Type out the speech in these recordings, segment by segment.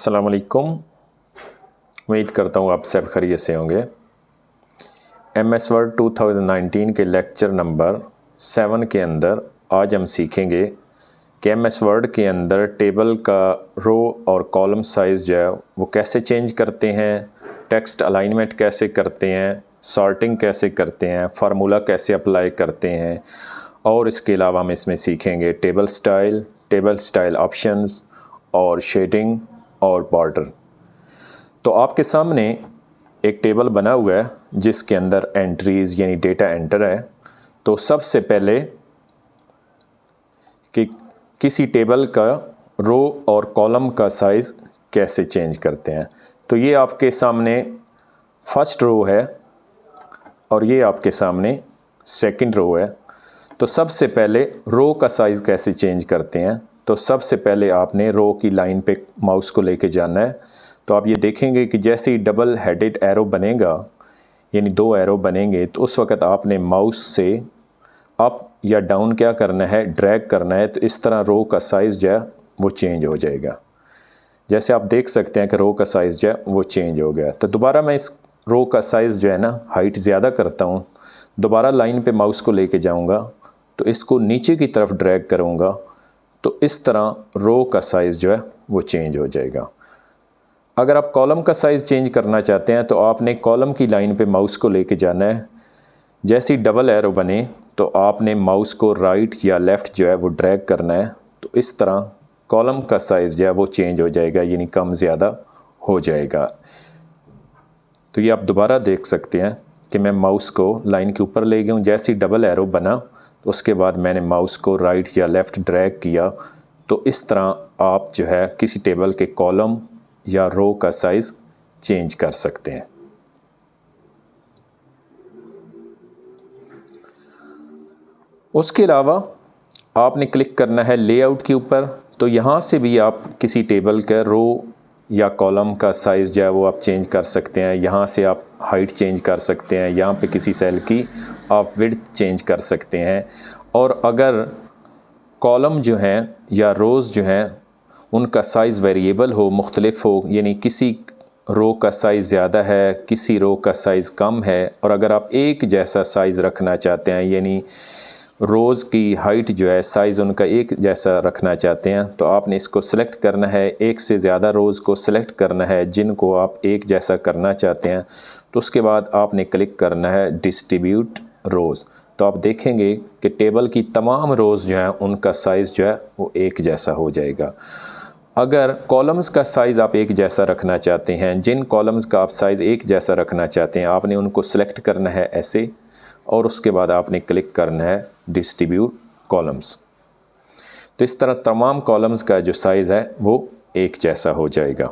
अस्सलाम वालेकुम। उम्मीद करता हूँ आप सब खैरियत से होंगे। MS वर्ड 2019 के लेक्चर नंबर 7 के अंदर आज हम सीखेंगे कि MS वर्ड के अंदर टेबल का रो और कॉलम साइज़ जो है वो कैसे चेंज करते हैं, टेक्स्ट अलाइनमेंट कैसे करते हैं, सॉर्टिंग कैसे करते हैं, फार्मूला कैसे अप्लाई करते हैं, और इसके अलावा हम इसमें सीखेंगे टेबल स्टाइल ऑप्शंस और शेडिंग और बॉर्डर। तो आपके सामने एक टेबल बना हुआ है जिसके अंदर एंट्रीज़ यानी डेटा एंटर है। तो सबसे पहले कि किसी टेबल का रो और कॉलम का साइज़ कैसे चेंज करते हैं, तो ये आपके सामने फर्स्ट रो है और ये आपके सामने सेकंड रो है। तो सबसे पहले रो का साइज़ कैसे चेंज करते हैं, तो सबसे पहले आपने रो की लाइन पे माउस को लेके जाना है। तो आप ये देखेंगे कि जैसे ही डबल हेडेड एरो बनेगा यानी 2 एरो बनेंगे, तो उस वक़्त आपने माउस से अप या डाउन क्या करना है, ड्रैग करना है। तो इस तरह रो का साइज़ जो है वो चेंज हो जाएगा। जैसे आप देख सकते हैं कि रो का साइज़ जो है वो चेंज हो गया। तो दोबारा मैं इस रो का साइज़ जो है ना हाइट ज़्यादा करता हूँ, दोबारा लाइन पे माउस को लेके जाऊँगा तो इसको नीचे की तरफ ड्रैग करूँगा, तो इस तरह रो का साइज़ जो है वो चेंज हो जाएगा। अगर आप कॉलम का साइज़ चेंज करना चाहते हैं तो आपने कॉलम की लाइन पे माउस को लेके जाना है। जैसे ही डबल एरो बने तो आपने माउस को राइट या लेफ़्ट जो है वो ड्रैग करना है। तो इस तरह कॉलम का साइज़ जो है वो चेंज हो जाएगा, यानी कम ज़्यादा हो जाएगा। तो ये आप दोबारा देख सकते हैं कि मैं माउस को लाइन के ऊपर ले गया हूँ। जैसे ही डबल एरो बना तो उसके बाद मैंने माउस को राइट या लेफ़्ट ड्रैग किया। तो इस तरह आप जो है किसी टेबल के कॉलम या रो का साइज़ चेंज कर सकते हैं। उसके अलावा आपने क्लिक करना है लेआउट के ऊपर। तो यहाँ से भी आप किसी टेबल का रो या कॉलम का साइज़ जो है वो आप चेंज कर सकते हैं। यहाँ से आप हाइट चेंज कर सकते हैं, यहाँ पे किसी सेल की आप विड्थ चेंज कर सकते हैं। और अगर कॉलम जो हैं या रोज़ जो हैं उनका साइज़ वेरिएबल हो, मुख्तलिफ हो, यानी किसी रो का साइज़ ज़्यादा है, किसी रो का साइज़ कम है, और अगर आप एक जैसा साइज़ रखना चाहते हैं यानी रोज़ की हाइट जो है साइज़ उनका एक जैसा रखना चाहते हैं, तो आपने इसको सिलेक्ट करना है। एक से ज़्यादा रोज़ को सिलेक्ट करना है जिनको आप एक जैसा करना चाहते हैं। तो उसके बाद आपने क्लिक करना है डिस्ट्रीब्यूट रोज़। तो आप देखेंगे कि टेबल की तमाम रोज़ जो हैं उनका साइज़ जो है वो एक जैसा हो जाएगा। अगर कॉलम्स का साइज़ आप एक जैसा रखना चाहते हैं, जिन कॉलम्स का आप साइज़ एक जैसा रखना चाहते हैं, आपने उनको सिलेक्ट करना है ऐसे, और उसके बाद आपने क्लिक करना है डिस्ट्रीब्यूट कॉलम्स। तो इस तरह तमाम कॉलम्स का जो साइज़ है वो एक जैसा हो जाएगा।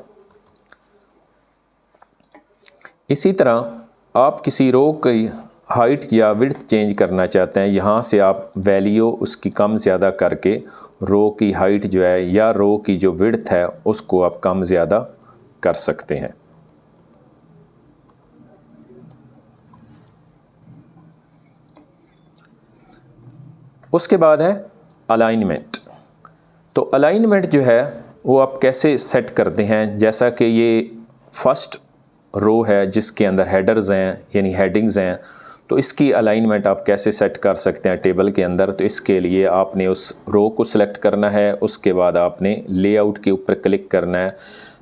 इसी तरह आप किसी रो की हाइट या विड्थ चेंज करना चाहते हैं, यहाँ से आप वैल्यू उसकी कम ज़्यादा करके रो की हाइट जो है या रो की जो विड्थ है उसको आप कम ज़्यादा कर सकते हैं। उसके बाद है अलाइनमेंट। तो अलाइनमेंट जो है वो आप कैसे सेट करते हैं। जैसा कि ये फर्स्ट रो है जिसके अंदर हेडर्स हैं यानी हेडिंग्स हैं, तो इसकी अलाइनमेंट आप कैसे सेट कर सकते हैं टेबल के अंदर। तो इसके लिए आपने उस रो को सिलेक्ट करना है, उसके बाद आपने लेआउट के ऊपर क्लिक करना है।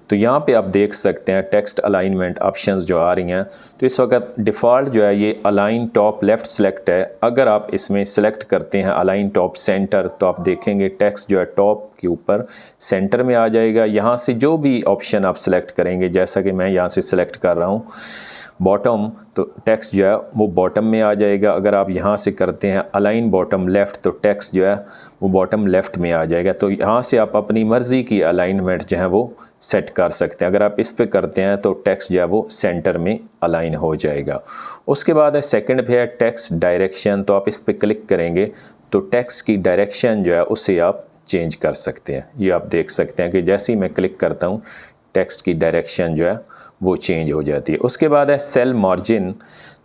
तो यहाँ पे आप देख सकते हैं टेक्स्ट अलाइनमेंट ऑप्शंस जो आ रही हैं। तो इस वक्त डिफ़ॉल्ट जो है ये अलाइन टॉप लेफ़्ट सेलेक्ट है। अगर आप इसमें सेलेक्ट करते हैं अलाइन टॉप सेंटर, तो आप देखेंगे टेक्स्ट जो है टॉप के ऊपर सेंटर में आ जाएगा। यहाँ से जो भी ऑप्शन आप सेलेक्ट करेंगे, जैसा कि मैं यहाँ से सिलेक्ट कर रहा हूँ बॉटम, तो टेक्स्ट जो है वो बॉटम में आ जाएगा। अगर आप यहाँ से करते हैं अलाइन बॉटम लेफ़्ट, तो टेक्स्ट जो है वो बॉटम लेफ़्ट में आ जाएगा। तो यहाँ से आप अपनी मर्ज़ी की अलाइनमेंट जो है वो सेट कर सकते हैं। अगर आप इस पे करते हैं तो टेक्स्ट जो है वो सेंटर में अलाइन हो जाएगा। उसके बाद है सेकंड पे है टेक्स्ट डायरेक्शन। तो आप इस पे क्लिक करेंगे तो टेक्स्ट की डायरेक्शन जो है उसे आप चेंज कर सकते हैं। ये आप देख सकते हैं कि जैसे ही मैं क्लिक करता हूँ टेक्स्ट की डायरेक्शन जो है वो चेंज हो जाती है। उसके बाद है सेल मार्जिन।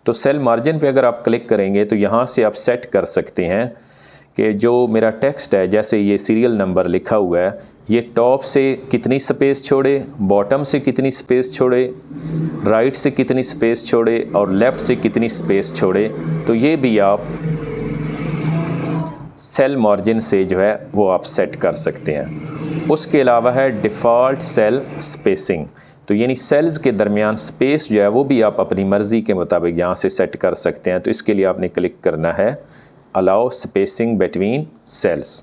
तो सेल मार्जिन पे अगर आप क्लिक करेंगे तो यहाँ से आप सेट कर सकते हैं कि जो मेरा टेक्स्ट है, जैसे ये सीरियल नंबर लिखा हुआ है, ये टॉप से कितनी स्पेस छोड़े, बॉटम से कितनी स्पेस छोड़े, राइट से कितनी स्पेस छोड़े और लेफ़्ट से कितनी स्पेस छोड़े। तो ये भी आप सेल मार्जिन से जो है वो आप सेट कर सकते हैं। उसके अलावा है डिफ़ॉल्ट सेल स्पेसिंग, तो यानी सेल्स के दरमियान स्पेस जो है वो भी आप अपनी मर्ज़ी के मुताबिक यहाँ से सेट कर सकते हैं। तो इसके लिए आपने क्लिक करना है अलाउ स्पेसिंग बिटवीन सेल्स।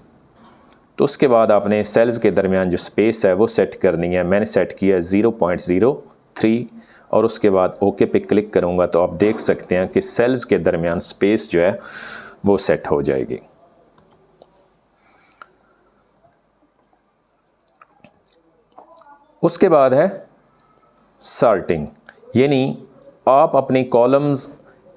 तो उसके बाद आपने सेल्स के दरमियान जो स्पेस है वो सेट करनी है। मैंने सेट किया 0.03 और उसके बाद ओके पे क्लिक करूँगा तो आप देख सकते हैं कि सेल्स के दरमियान स्पेस जो है वो सेट हो जाएगी। उसके बाद है सॉर्टिंग, यानी आप अपने कॉलम्स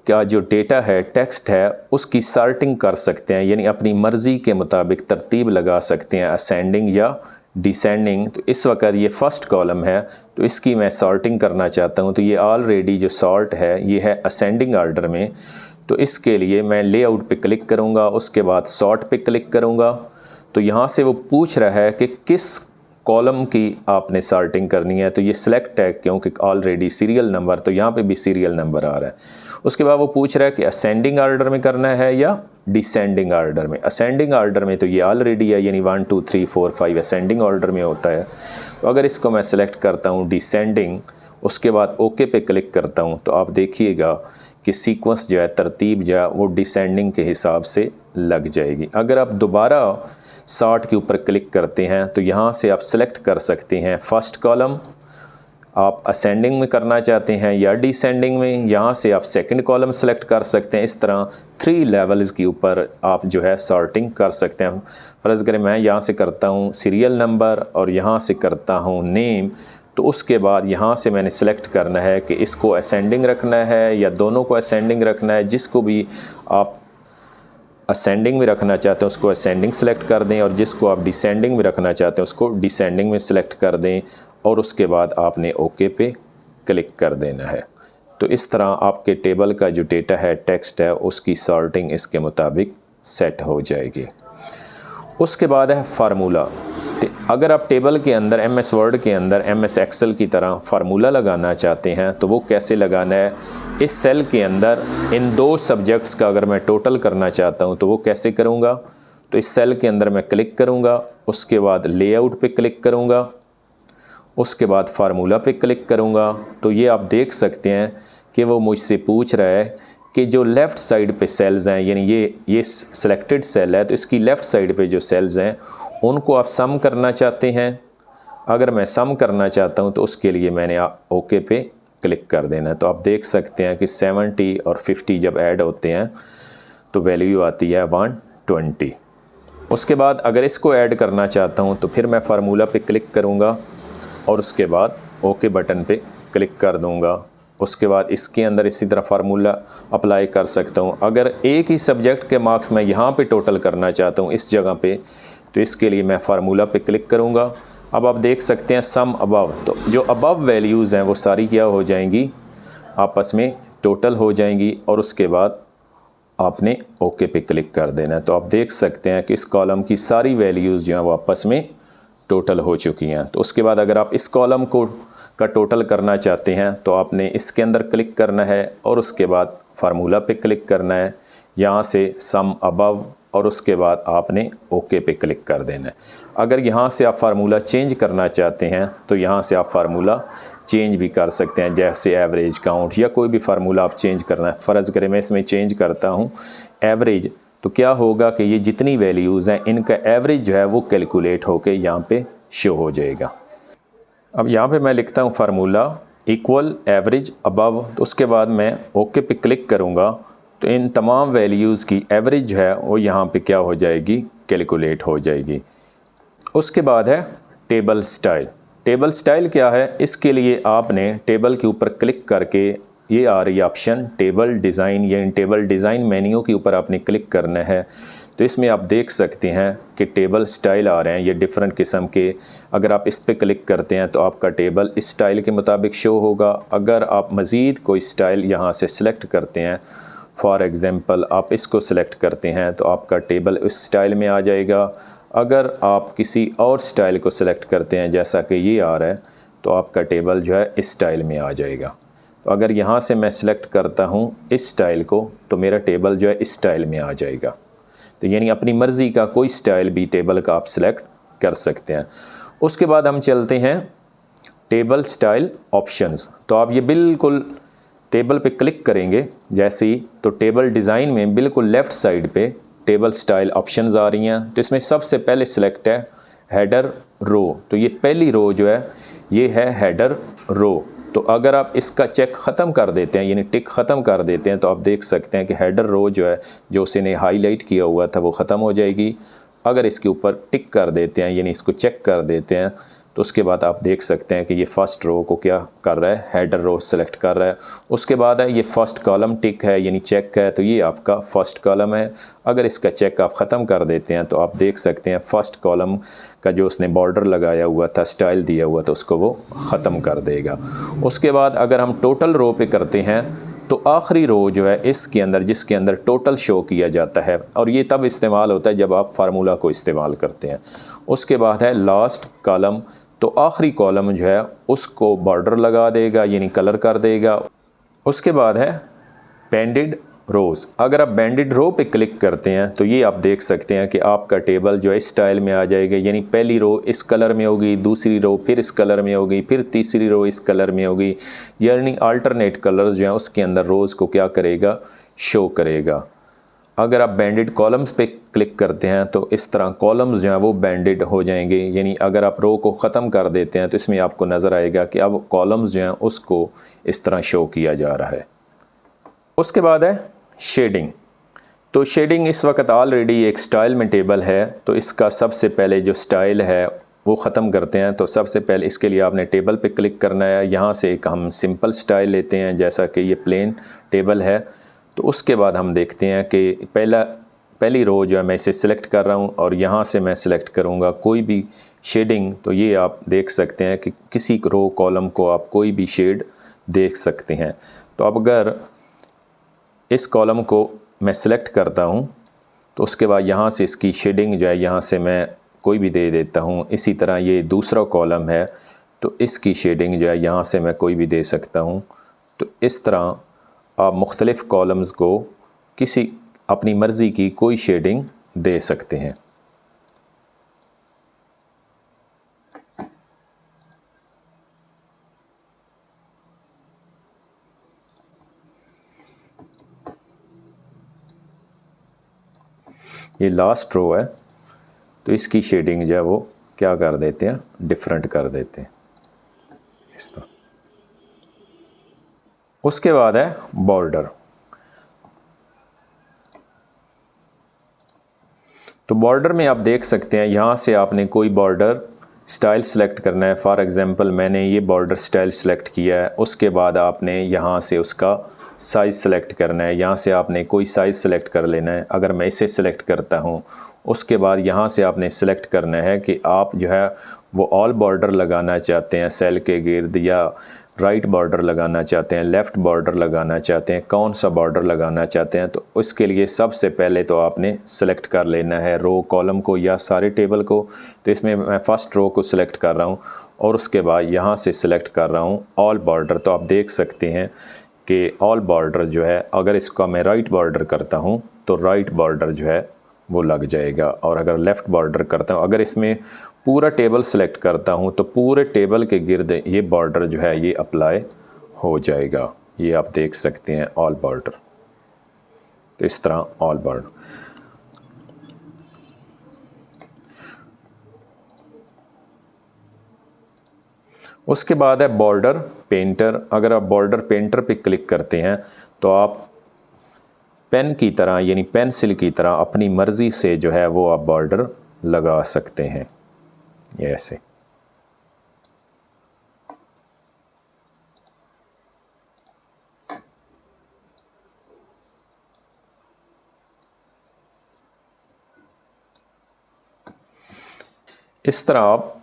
का जो डेटा है, टेक्स्ट है, उसकी सॉर्टिंग कर सकते हैं, यानी अपनी मर्ज़ी के मुताबिक तरतीब लगा सकते हैं, असेंडिंग या डिसेंडिंग। तो इस वक्त ये फर्स्ट कॉलम है तो इसकी मैं सॉर्टिंग करना चाहता हूँ। तो ये ऑलरेडी जो सॉर्ट है ये है असेंडिंग ऑर्डर में। तो इसके लिए मैं लेआउट पे क्लिक करूँगा, उसके बाद सॉर्ट पे क्लिक करूँगा। तो यहाँ से वो पूछ रहा है कि किस कॉलम की आपने सॉर्टिंग करनी है। तो ये सिलेक्ट है क्योंकि ऑलरेडी सीरियल नंबर, तो यहाँ पे भी सीरियल नंबर आ रहा है। उसके बाद वो पूछ रहा है कि असेंडिंग ऑर्डर में करना है या डिसेंडिंग ऑर्डर में। असेंडिंग ऑर्डर में तो ये ऑलरेडी है, यानी 1 2 3 4 5 असेंडिंग ऑर्डर में होता है। तो अगर इसको मैं सेलेक्ट करता हूँ डिसेंडिंग, उसके बाद ओके पे क्लिक करता हूँ तो आप देखिएगा कि सीक्वेंस जो है, तरतीब जो है वो डिसेंडिंग के हिसाब से लग जाएगी। अगर आप दोबारा सॉर्ट के ऊपर क्लिक करते हैं तो यहाँ से आप सेलेक्ट कर सकते हैं फर्स्ट कॉलम आप असेंडिंग में करना चाहते हैं या डिसेंडिंग में। यहाँ से आप सेकंड कॉलम सेलेक्ट कर सकते हैं। इस तरह 3 लेवल्स के ऊपर आप जो है सॉर्टिंग कर सकते हैं। फ़र्ज़ करें मैं यहाँ से करता हूँ सीरियल नंबर और यहाँ से करता हूँ नेम, तो उसके बाद यहाँ से मैंने सेलेक्ट करना है कि इसको असेंडिंग रखना है या दोनों को असेंडिंग रखना है। जिसको भी आप असेंडिंग में रखना चाहते हैं उसको असेंडिंग सेलेक्ट कर दें और जिसको आप डिसेंडिंग में रखना चाहते हैं उसको डिसेंडिंग में सेलेक्ट कर दें और उसके बाद आपने ओके पे क्लिक कर देना है। तो इस तरह आपके टेबल का जो डेटा है, टेक्स्ट है, उसकी सॉर्टिंग इसके मुताबिक सेट हो जाएगी। उसके बाद है फार्मूला। अगर आप टेबल के अंदर MS वर्ड के अंदर MS एक्सेल की तरह फार्मूला लगाना चाहते हैं तो वो कैसे लगाना है, इस सेल के अंदर इन 2 सब्जेक्ट्स का अगर मैं टोटल करना चाहता हूं तो वो कैसे करूंगा। तो इस सेल के अंदर मैं क्लिक करूंगा, उसके बाद लेआउट पे क्लिक करूंगा, उसके बाद फार्मूला पे क्लिक करूंगा। तो ये आप देख सकते हैं कि वो मुझसे पूछ रहा है कि जो लेफ़्ट साइड पे सेल्स हैं, यानी ये सिलेक्टेड सेल है तो इसकी लेफ़्ट साइड पे जो सेल्स हैं उनको आप सम करना चाहते हैं। अगर मैं सम करना चाहता हूं तो उसके लिए मैंने ओके पे क्लिक कर देना है। तो आप देख सकते हैं कि 70 और 50 जब ऐड होते हैं तो वैल्यू आती है 120। उसके बाद अगर इसको ऐड करना चाहता हूं तो फिर मैं फार्मूला पे क्लिक करूंगा और उसके बाद ओके बटन पे क्लिक कर दूंगा। उसके बाद इसके अंदर इसी तरह फार्मूला अप्लाई कर सकता हूं। अगर एक ही सब्जेक्ट के मार्क्स मैं यहाँ पे टोटल करना चाहता हूँ इस जगह पे, तो इसके लिए मैं फार्मूला पे क्लिक करूँगा। अब आप देख सकते हैं सम अबव, तो जो अबव वैल्यूज़ हैं वो सारी क्या हो जाएंगी, आपस में टोटल हो जाएंगी और उसके बाद आपने ओके पे क्लिक कर देना है। तो आप देख सकते हैं कि इस कॉलम की सारी वैल्यूज़ जो हैं वो आपस में टोटल हो चुकी हैं। तो उसके बाद अगर आप इस कॉलम का टोटल करना चाहते हैं तो आपने इसके अंदर क्लिक करना है और उसके बाद फार्मूला पे क्लिक करना है, यहाँ से सम अबव और उसके बाद आपने ओके पे क्लिक कर देना है। अगर यहाँ से आप फार्मूला चेंज करना चाहते हैं तो यहाँ से आप फार्मूला चेंज भी कर सकते हैं, जैसे एवरेज, काउंट या कोई भी फार्मूला आप चेंज करना है। फ़र्ज़ करें मैं इसमें चेंज करता हूँ एवरेज, तो क्या होगा कि ये जितनी वैल्यूज़ हैं इनका एवरेज जो है वो कैलकुलेट होकर यहाँ पे शो हो जाएगा। अब यहाँ पे मैं लिखता हूँ फार्मूला इक्वल एवरेज अबव, तो उसके बाद मैं ओके पे क्लिक करूँगा तो इन तमाम वैल्यूज़ की एवरेज जो है वो यहाँ पे क्या हो जाएगी, कैलकुलेट हो जाएगी। उसके बाद है टेबल स्टाइल। टेबल स्टाइल क्या है, इसके लिए आपने टेबल के ऊपर क्लिक करके ये आ रही ऑप्शन टेबल डिज़ाइन, या इन टेबल डिज़ाइन मेन्यू के ऊपर आपने क्लिक करना है। तो इसमें आप देख सकते हैं कि टेबल स्टाइल आ रहे हैं, ये डिफरेंट किस्म के। अगर आप इस पर क्लिक करते हैं तो आपका टेबल इस स्टाइल के मुताबिक शो होगा। अगर आप मज़ीद कोई स्टाइल यहाँ से सिलेक्ट करते हैं, फॉर एग्ज़ाम्पल आप इसको सिलेक्ट करते हैं तो आपका टेबल इस स्टाइल में आ जाएगा। अगर आप किसी और स्टाइल को सिलेक्ट करते हैं जैसा कि ये आ रहा है तो आपका टेबल जो है इस स्टाइल में आ जाएगा। तो अगर यहाँ से मैं सिलेक्ट करता हूँ इस स्टाइल को तो मेरा टेबल जो है इस स्टाइल में आ जाएगा। तो यानी अपनी मर्ज़ी का कोई स्टाइल भी टेबल का आप सिलेक्ट कर सकते हैं। उसके बाद हम चलते हैं टेबल स्टाइल ऑप्शंस। तो आप ये बिल्कुल टेबल पे क्लिक करेंगे जैसे ही तो टेबल डिज़ाइन में बिल्कुल लेफ़्ट साइड पे टेबल स्टाइल ऑप्शंस आ रही हैं। तो इसमें सबसे पहले सिलेक्ट है हेडर रो। तो ये पहली रो जो है ये है हेडर रो। तो अगर आप इसका चेक ख़त्म कर देते हैं यानी टिक ख़त्म कर देते हैं तो आप देख सकते हैं कि हेडर रो जो है जो उसने हाईलाइट किया हुआ था वो ख़त्म हो जाएगी। अगर इसके ऊपर टिक कर देते हैं यानी इसको चेक कर देते हैं तो उसके बाद आप देख सकते हैं कि ये फ़र्स्ट रो को क्या कर रहा है, हेडर रो सेलेक्ट कर रहा है। उसके बाद है ये फ़र्स्ट कॉलम टिक है यानी चेक है, तो ये आपका फ़र्स्ट कॉलम है। अगर इसका चेक आप ख़त्म कर देते हैं तो आप देख सकते हैं फ़र्स्ट कॉलम का जो उसने बॉर्डर लगाया हुआ था, स्टाइल दिया हुआ था, उसको वो ख़त्म कर देगा। उसके बाद अगर हम टोटल रो पे करते हैं तो आखिरी रो जो है इसके अंदर जिसके अंदर टोटल शो किया जाता है, और ये तब इस्तेमाल होता है जब आप फार्मूला को इस्तेमाल करते हैं। उसके बाद है लास्ट कॉलम। तो आखिरी कॉलम जो है उसको बॉर्डर लगा देगा यानी कलर कर देगा। उसके बाद है बैंडेड रोज़। अगर आप बैंडेड रो पे क्लिक करते हैं तो ये आप देख सकते हैं कि आपका टेबल जो है इस स्टाइल में आ जाएगा। यानी पहली रो इस कलर में होगी, दूसरी रो फिर इस कलर में होगी, फिर तीसरी रो इस कलर में होगी। यानी अल्टरनेट कलर्स जो हैं उसके अंदर रोज़ को क्या करेगा, शो करेगा। अगर आप बैंडेड कॉलम्स पे क्लिक करते हैं तो इस तरह कॉलम्स जो हैं वो बैंडेड हो जाएंगे। यानी अगर आप रो को ख़त्म कर देते हैं तो इसमें आपको नज़र आएगा कि अब कॉलम्स जो हैं उसको इस तरह शो किया जा रहा है। उसके बाद है शेडिंग। तो शेडिंग इस वक्त ऑलरेडी एक स्टाइल में टेबल है, तो इसका सबसे पहले जो स्टाइल है वो ख़त्म करते हैं। तो सबसे पहले इसके लिए आपने टेबल पे क्लिक करना है। यहाँ से एक हम सिंपल स्टाइल लेते हैं जैसा कि ये प्लेन टेबल है। तो उसके बाद हम देखते हैं कि पहली रो जो है मैं इसे सिलेक्ट कर रहा हूँ और यहाँ से मैं सिलेक्ट करूँगा कोई भी शेडिंग। तो ये आप देख सकते हैं कि किसी रो कॉलम को आप कोई भी शेड देख सकते हैं। तो अब अगर इस कॉलम को मैं सिलेक्ट करता हूँ तो उसके बाद यहाँ से इसकी शेडिंग जो है यहाँ से मैं कोई भी दे देता हूँ। इसी तरह ये दूसरा कॉलम है तो इसकी शेडिंग जो है यहाँ से मैं कोई भी दे सकता हूँ। तो इस तरह आप मुख्तलिफ़ कॉलम्स को किसी अपनी मर्ज़ी की कोई शेडिंग दे सकते हैं। ये लास्ट रो है तो इसकी शेडिंग जो है वो क्या कर देते हैं, डिफरेंट कर देते हैं इस तरह। उसके बाद है बॉर्डर। तो बॉर्डर में आप देख सकते हैं यहाँ से आपने कोई बॉर्डर स्टाइल सेलेक्ट करना है। फॉर एग्ज़ाम्पल मैंने ये बॉर्डर स्टाइल सेलेक्ट किया है। उसके बाद आपने यहाँ से उसका साइज़ सेलेक्ट करना है। यहाँ से आपने कोई साइज़ सेलेक्ट कर लेना है। अगर मैं इसे सेलेक्ट करता हूँ उसके बाद यहाँ से आपने सेलेक्ट करना है कि आप जो है वो ऑल बॉर्डर लगाना चाहते हैं सेल के गिर्द, या राइट बॉर्डर लगाना चाहते हैं, लेफ़्ट बॉर्डर लगाना चाहते हैं, कौन सा बॉर्डर लगाना चाहते हैं। तो उसके लिए सबसे पहले तो आपने सेलेक्ट कर लेना है रो कॉलम को या सारे टेबल को। तो इसमें मैं फ़र्स्ट रो को सिलेक्ट कर रहा हूँ और उसके बाद यहाँ से सिलेक्ट कर रहा हूँ ऑल बॉर्डर। तो आप देख सकते हैं कि ऑल बॉर्डर जो है अगर इसका मैं राइट बॉर्डर करता हूँ तो राइट बॉर्डर जो है वो लग जाएगा, और अगर लेफ़्ट बॉर्डर करता हूँ, अगर इसमें पूरा टेबल सेलेक्ट करता हूँ तो पूरे टेबल के गिर्द ये बॉर्डर जो है ये अप्लाई हो जाएगा। ये आप देख सकते हैं ऑल बॉर्डर। तो इस तरह ऑल बॉर्डर। उसके बाद है बॉर्डर पेंटर। अगर आप बॉर्डर पेंटर पे क्लिक करते हैं तो आप पेन की तरह यानी पेंसिल की तरह अपनी मर्ज़ी से जो है वो आप बॉर्डर लगा सकते हैं ऐसे। इस तरह आप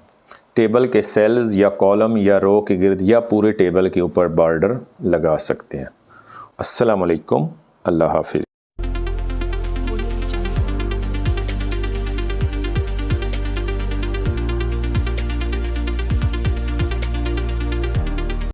टेबल के सेल्स या कॉलम या रो के गिर्द या पूरे टेबल के ऊपर बॉर्डर लगा सकते हैं। अस्सलाम वालेकुम, अल्लाह हाफ़िज़।